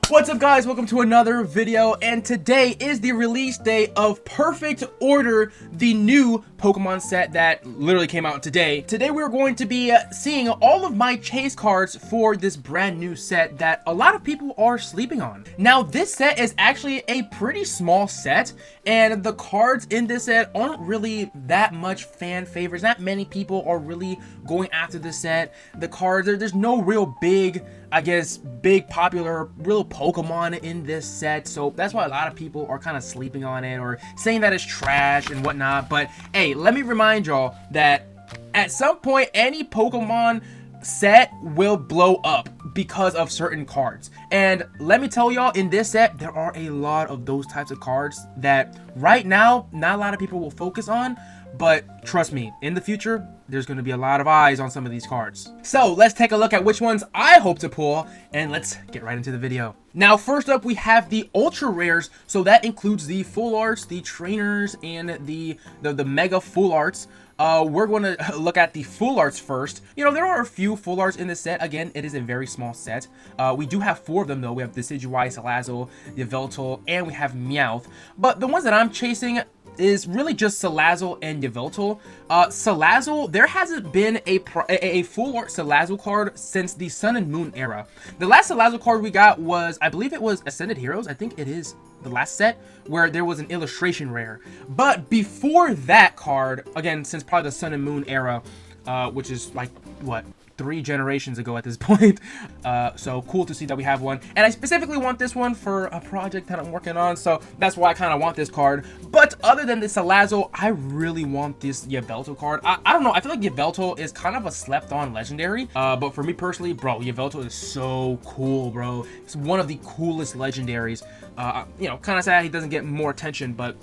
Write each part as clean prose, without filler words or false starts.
What's up, guys? Welcome to another video, and today is the release day of Perfect Order, the new Pokemon set that literally came out today. Today we're going to be seeing all of my chase cards for this brand new set that a lot of people are sleeping on. Now, this set is actually a pretty small set, and the cards in this set aren't really that much fan favorites. Not many people are really going after this set. The cards, there's no real big, I guess, big popular real Pokemon in this set, so that's why a lot of people are kind of sleeping on it or saying that it's trash and whatnot. But hey, let me remind y'all that at some point any Pokemon set will blow up because of certain cards, and let me tell y'all, in this set there are a lot of those types of cards that right now not a lot of people will focus on, but trust me, in the future there's going to be a lot of eyes on some of these cards. So let's take a look at which ones I hope to pull, and let's get right into the video. Now, first up we have the ultra rares, so that includes the full arts, the trainers, and the mega full arts. We're going to look at the full arts first. You know, there are a few full arts in this set. Again, it is a very small set. We do have 4 of them though. We have Decidueye, Salazzle, Yveltal, and we have Meowth. But the ones that I'm chasing is really just Salazzle and Yveltal. Salazzle, there hasn't been a full art Salazzle card since the Sun and Moon era. The last Salazzle card we got was, I believe it was Ascended Heroes. I think it is the last set where there was an illustration rare. But before that card, again, since probably the Sun and Moon era, which is like, what, 3 generations ago at this point. So cool to see that we have one, and I specifically want this one for a project that I'm working on, so that's why I kind of want this card. But other than this Salazzle, I really want this Yveltal card. I don't know, I feel like Yveltal is kind of a slept on legendary, but for me personally, bro, Yveltal is so cool, bro. It's one of the coolest legendaries. You know, kind of sad he doesn't get more attention, but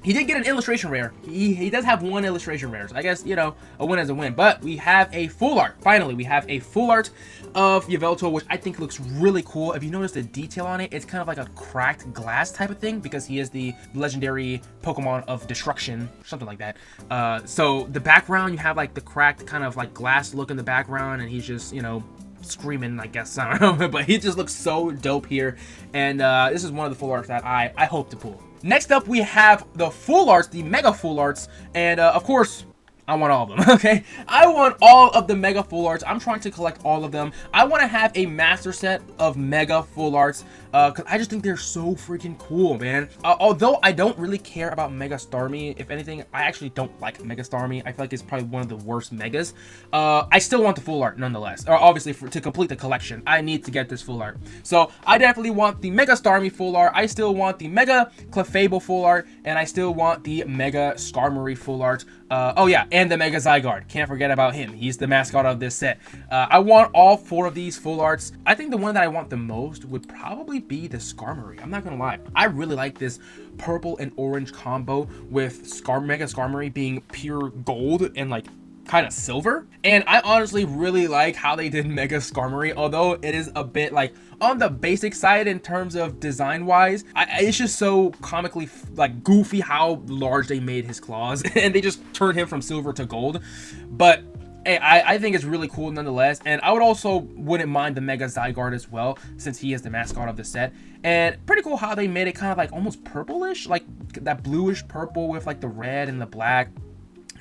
he did get an illustration rare. He does have 1 illustration rare, so I guess, you know, a win is a win. But we have a full art. Finally, we have a full art of Yveltal, which I think looks really cool. If you notice the detail on it, it's kind of like a cracked glass type of thing, because he is the legendary Pokemon of destruction, something like that. So the background, you have like the cracked kind of like glass look in the background, and he's just, you know, screaming, I guess. I don't know, but he just looks so dope here. And this is one of the full arts that I hope to pull. Next up, we have the full arts, the mega full arts, and of course, I want all of them, okay? I want all of the mega full arts. I'm trying to collect all of them. I want to have a master set of mega full arts, because I just think they're so freaking cool, man. Although I don't really care about Mega Starmie, if anything, I actually don't like Mega Starmie. I feel like it's probably one of the worst megas. I still want the full art nonetheless. Or obviously, to complete the collection, I need to get this full art. So I definitely want the Mega Starmie full art. I still want the Mega Clefable full art, and I still want the Mega Skarmory full art. Oh yeah, and the Mega Zygarde. Can't forget about him. He's the mascot of this set. I want all 4 of these full arts. I think the one that I want the most would probably be the Skarmory. I'm not gonna lie. I really like this purple and orange combo with Mega Skarmory being pure gold and like kind of silver. And I honestly really like how they did Mega Skarmory, although it is a bit like on the basic side in terms of design wise. It's just so comically like goofy how large they made his claws and they just turned him from silver to gold. But hey, I think it's really cool nonetheless, and I would also wouldn't mind the Mega Zygarde as well, since he is the mascot of the set. And pretty cool how they made it kind of like almost purplish, like that bluish purple with like the red and the black,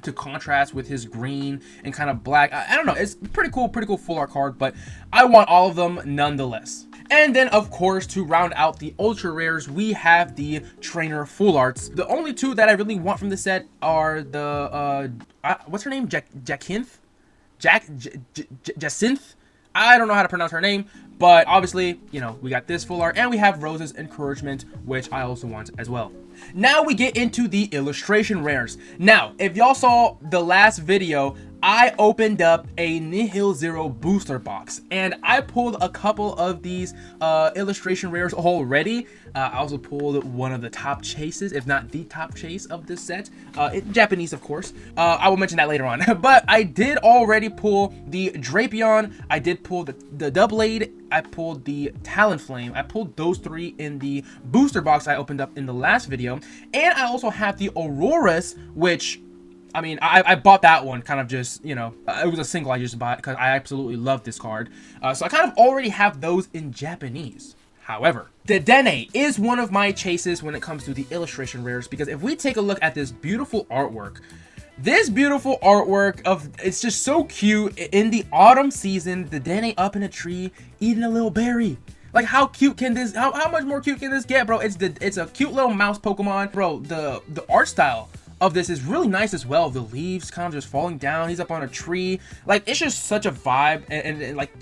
to contrast with his green and kind of black. I don't know, it's pretty cool full art card, but I want all of them nonetheless. And then, of course, to round out the ultra rares, we have the trainer full arts. The only 2 that I really want from the set are the what's her name, Jacinth. I don't know how to pronounce her name, but obviously, you know, we got this full art, and we have Rose's Encouragement, which I also want as well. Now we get into the illustration rares. Now, if y'all saw the last video, I opened up a Nihil Zero booster box, and I pulled a couple of these illustration rares already. I also pulled one of the top chases, if not the top chase of this set, in Japanese, of course. I will mention that later on. But I did already pull the Drapion, I did pull the Doublade, I pulled the Talonflame. I pulled those 3 in the booster box I opened up in the last video, and I also have the Auroras, which, I mean, I bought that one kind of just, you know, it was a single I just bought because I absolutely love this card. So I kind of already have those in Japanese. However, Dedenne is one of my chases when it comes to the illustration rares, because if we take a look at this beautiful artwork, it's just so cute. In the autumn season, Dedenne up in a tree eating a little berry. Like, how cute can this, how much more cute can this get, bro? It's a cute little mouse Pokemon. Bro, the art style of this is really nice as well. The leaves kind of just falling down. He's up on a tree. Like, it's just such a vibe, and like,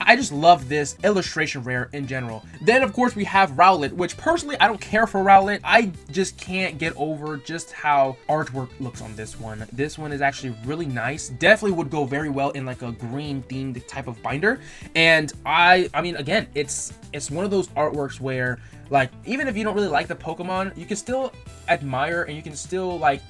I just love this illustration rare in general. Then, of course, we have Rowlet, which personally, I don't care for Rowlet. I just can't get over just how artwork looks on this one. This one is actually really nice. Definitely would go very well in like a green themed type of binder. And I mean, again, it's one of those artworks where, like, even if you don't really like the Pokemon, you can still admire and you can still like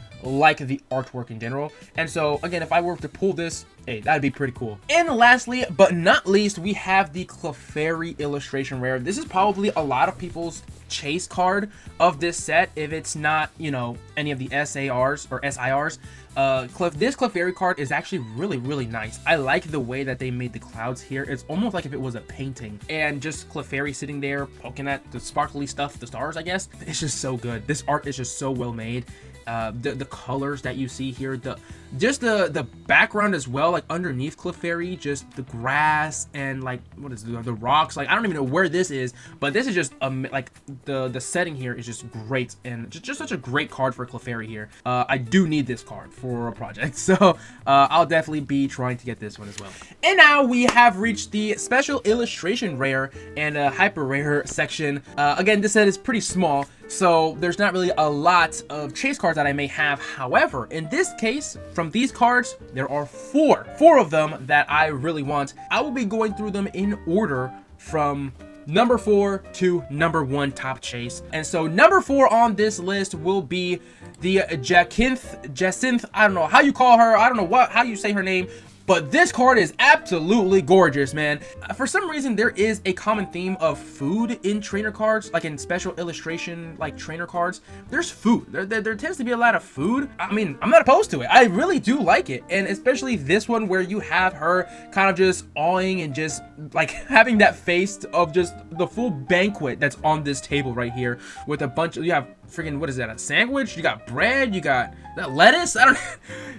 the artwork in general. And so again, if I were to pull this, hey, that'd be pretty cool. And lastly, but not least, we have the Clefairy illustration rare. This is probably a lot of people's chase card of this set, if it's not, you know, any of the SARs or SIRs. This Clefairy card is actually really nice. I like the way that they made the clouds here. It's almost like if it was a painting, and just Clefairy sitting there poking at the sparkly stuff, the stars, I guess. It's just so good. This art is just so well made. The colors that you see here, the background as well, like underneath Clefairy, just the grass and like, what is the rocks, like I don't even know where this is, but this is just like the setting here is just great, and just such a great card for Clefairy here. I do need this card for a project, so I'll definitely be trying to get this one as well. And now we have reached the special illustration rare and hyper rare section. Again, this set is pretty small, so there's not really a lot of chase cards that I may have. However, in this case, from these cards, there are four of them that I really want. I will be going through them in order from number 4 to number 1 top chase. And so number 4 on this list will be the Jacinth, I don't know how you call her, I don't know how you say her name, but this card is absolutely gorgeous, man. For some reason, there is a common theme of food in trainer cards, like in special illustration, like trainer cards. There's food. There tends to be a lot of food. I mean, I'm not opposed to it. I really do like it. And especially this one where you have her kind of just awing and just like having that face of just the full banquet that's on this table right here with a bunch of, you have freaking, what is that, a sandwich? You got bread, you got that lettuce, I don't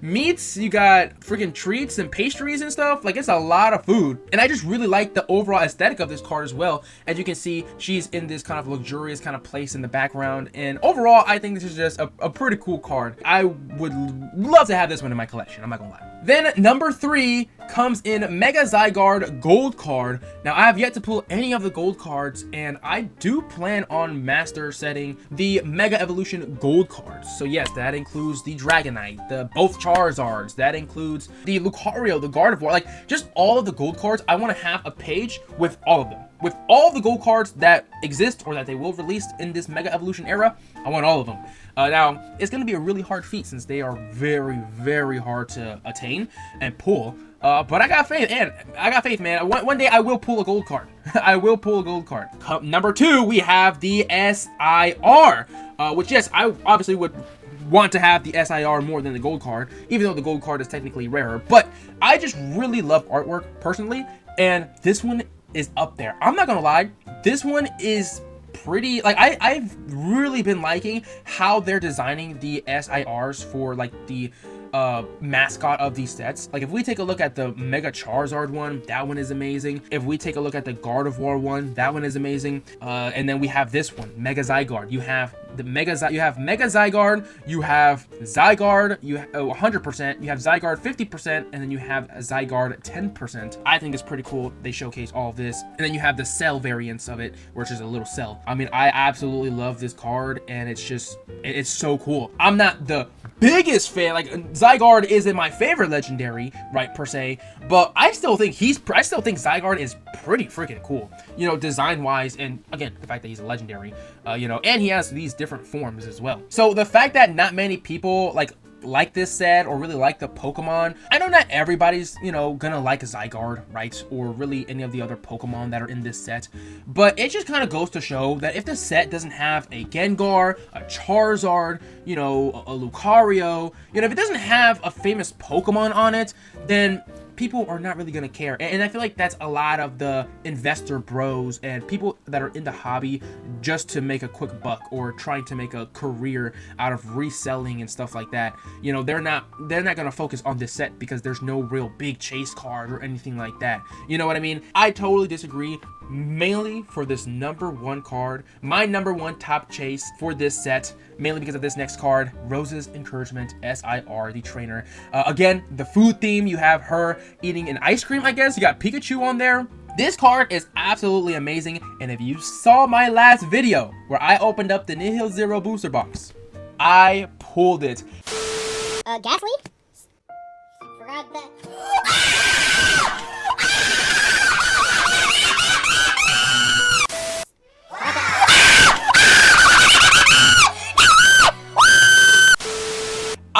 meats, you got freaking treats and pastries and stuff. Like, it's a lot of food, and I just really like the overall aesthetic of this card as well. As you can see, she's in this kind of luxurious kind of place in the background, and overall I think this is just a pretty cool card. I would love to have this one in my collection, I'm not gonna lie. Then number 3 comes in Mega Zygarde Gold card. Now, I have yet to pull any of the gold cards, and I do plan on master setting the Mega Evolution Gold cards. So yes, that includes the Dragonite, both Charizards, that includes the Lucario, the Gardevoir, like just all of the gold cards. I want to have a page with all of them. With all the gold cards that exist or that they will release in this Mega Evolution era, I want all of them. Now, it's going to be a really hard feat since they are very hard to attain and pull. But I got faith, man. One day I will pull a gold card. I will pull a gold card. Number 2, we have the SIR, which, yes, I obviously would want to have the SIR more than the gold card, even though the gold card is technically rarer. But I just really love artwork personally, and this one is up there. I'm not gonna lie, this one is pretty, like, I've really been liking how they're designing the SIRs for like the mascot of these sets. Like, if we take a look at the Mega Charizard one, that one is amazing. If we take a look at the Gardevoir one, that one is amazing. And then we have this one, Mega Zygarde. You have the Mega Zygarde, you have Zygarde, you have 100%, you have Zygarde 50%, and then you have Zygarde 10%. I think it's pretty cool. They showcase all of this. And then you have the cell variants of it, which is a little cell. I mean, I absolutely love this card, and it's so cool. I'm not the biggest fan, like, Zygarde isn't my favorite legendary, right, per se, but I still think Zygarde is pretty freaking cool, you know, design wise, and again, the fact that he's a legendary, you know, and he has these different forms as well. So the fact that not many people like this set or really like the Pokemon, I know not everybody's, you know, gonna like Zygarde, right, or really any of the other Pokemon that are in this set, but it just kind of goes to show that if the set doesn't have a Gengar, a Charizard, you know, a Lucario, you know, if it doesn't have a famous Pokemon on it, then people are not really gonna care. And I feel like that's a lot of the investor bros and people that are in the hobby just to make a quick buck or trying to make a career out of reselling and stuff like that. You know, they're not gonna focus on this set because there's no real big chase card or anything like that. You know what I mean? I totally disagree. Mainly for this number one card, my number one top chase for this set, mainly because of this next card, Rose's Encouragement SIR, the trainer. Again, the food theme, you have her eating an ice cream, I guess. You got Pikachu on there. This card is absolutely amazing, and if you saw my last video where I opened up the Nihil Zero booster box, I pulled it. Gas leak? Forgot that.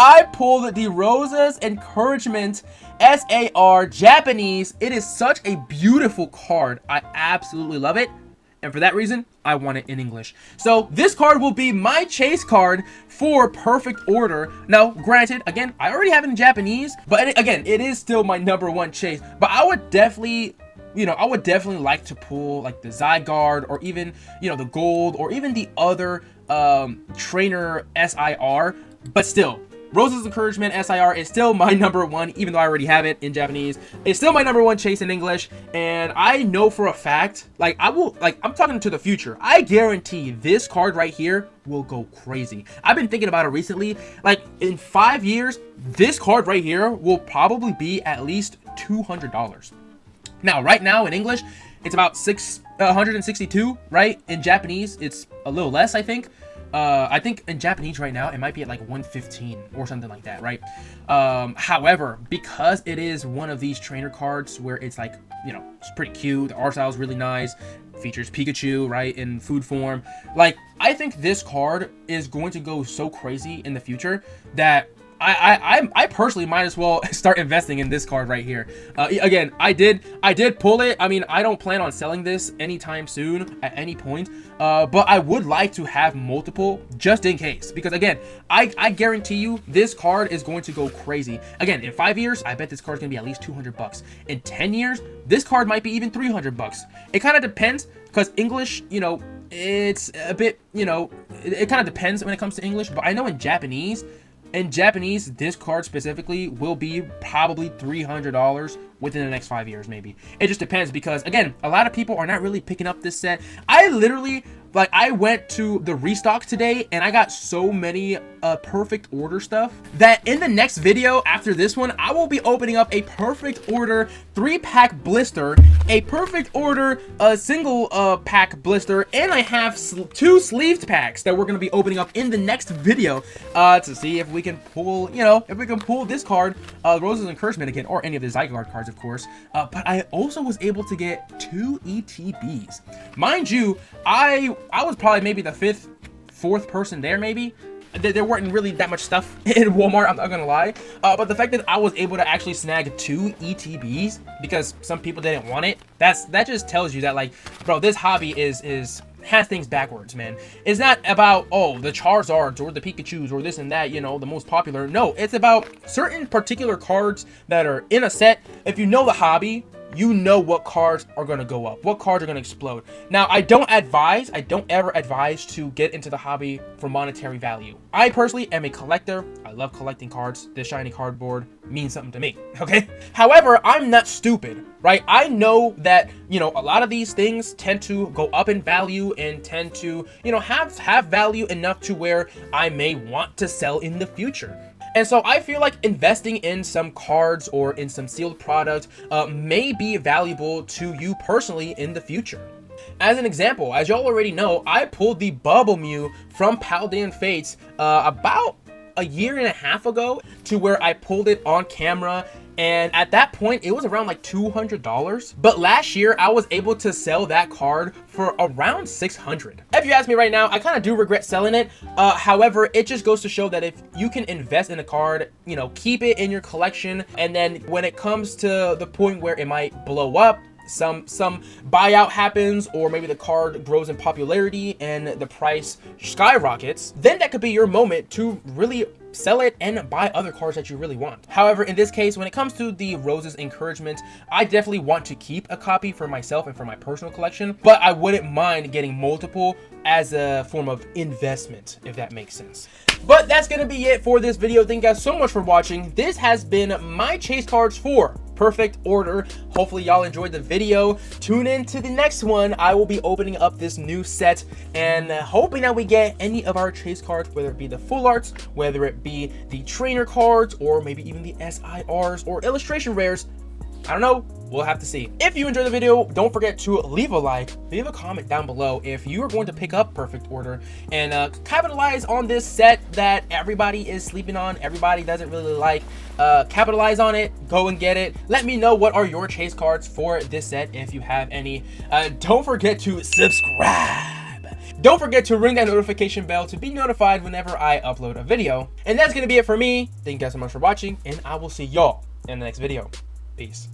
I pulled the Rose's Encouragement SAR Japanese. It is such a beautiful card. I absolutely love it. And for that reason, I want it in English. So this card will be my chase card for Perfect Order. Now, granted, again, I already have it in Japanese, but again, it is still my number one chase. But I would definitely, you know, I would definitely like to pull like the Zygarde or even, you know, the Gold or even the other trainer SIR. But still, Rose's Encouragement SIR is still my number one, even though I already have it in Japanese. It's still my number one chase in English, and I know for a fact, like I'm talking to the future. I guarantee this card right here will go crazy. I've been thinking about it recently. Like in 5 years, this card right here will probably be at least $200. Now, right now in English, it's about 162, right? In Japanese, it's a little less, I think. I think in Japanese right now, it might be at like 115 or something like that, right? However, because it is one of these trainer cards where it's like, you know, it's pretty cute. The art style is really nice. Features Pikachu, right, in food form. Like, I think this card is going to go so crazy in the future that I personally might as well start investing in this card right here. Again, I did pull it. I mean, I don't plan on selling this anytime soon at any point, but I would like to have multiple just in case, because again, I guarantee you this card is going to go crazy. Again, in 5 years, I bet this card is gonna be at least $200. In 10 years, this card might be even $300. It kind of depends, because English, you know, it's a bit, you know, it kind of depends when it comes to English, but I know in Japanese, this card specifically will be probably $300 within the next 5 years, maybe. It just depends, because again, a lot of people are not really picking up this set. I literally, like, I went to the restock today and I got so many Perfect Order stuff that in the next video after this one, I will be opening up a Perfect Order 3-pack blister, a Perfect Order single pack blister, and I have 2 sleeved packs that we're going to be opening up in the next video to see if we can pull, you know, if we can pull this card, Rose's Encouragement again, or any of the Zygarde cards, of course. But I also was able to get 2 ETBs. Mind you, I was probably maybe the 4th person there, maybe. There weren't really that much stuff in Walmart, I'm not gonna lie. But the fact that I was able to actually snag 2 ETBs because some people didn't want it, that just tells you that, like, bro, this hobby has things backwards, man. It's not about, oh, the Charizards or the Pikachus or this and that, you know, the most popular. No, it's about certain particular cards that are in a set. If you know the hobby, you know what cards are going to go up, what cards are going to explode. Now, I don't ever advise to get into the hobby for monetary value. I personally am a collector. I love collecting cards. This shiny cardboard means something to me, okay? However, I'm not stupid, right? I know that, you know, a lot of these things tend to go up in value and tend to, you know, have value enough to where I may want to sell in the future. And so I feel like investing in some cards or in some sealed product may be valuable to you personally in the future. As an example, as y'all already know, I pulled the Bubble Mew from Paldean Fates about a year and a half ago, to where I pulled it on camera, and at that point it was around like $200. But last year I was able to sell that card for around $600. If you ask me right now, I kind of do regret selling it. However, it just goes to show that if you can invest in a card, you know, keep it in your collection, and then when it comes to the point where it might blow up, some buyout happens, or maybe the card grows in popularity and the price skyrockets, then that could be your moment to really sell it and buy other cards that you really want. However, in this case, when it comes to the Rose's encouragement, I definitely want to keep a copy for myself and for my personal collection, but I wouldn't mind getting multiple as a form of investment, if that makes sense. But that's gonna be it for this video. Thank you guys so much for watching. This has been my chase cards for Perfect Order. Hopefully y'all enjoyed the video. Tune in to the next one. I will be opening up this new set and hoping that we get any of our chase cards, whether it be the full arts, whether it be the trainer cards, or maybe even the SIRs or illustration rares. I don't know. We'll have to see. If you enjoyed the video, don't forget to leave a like, leave a comment down below if you are going to pick up Perfect Order and capitalize on this set that everybody is sleeping on, everybody doesn't really like. Capitalize on it, go and get it. Let me know what are your chase cards for this set if you have any. Don't forget to subscribe. Don't forget to ring that notification bell to be notified whenever I upload a video. And that's gonna be it for me. Thank you guys so much for watching, and I will see y'all in the next video. Peace.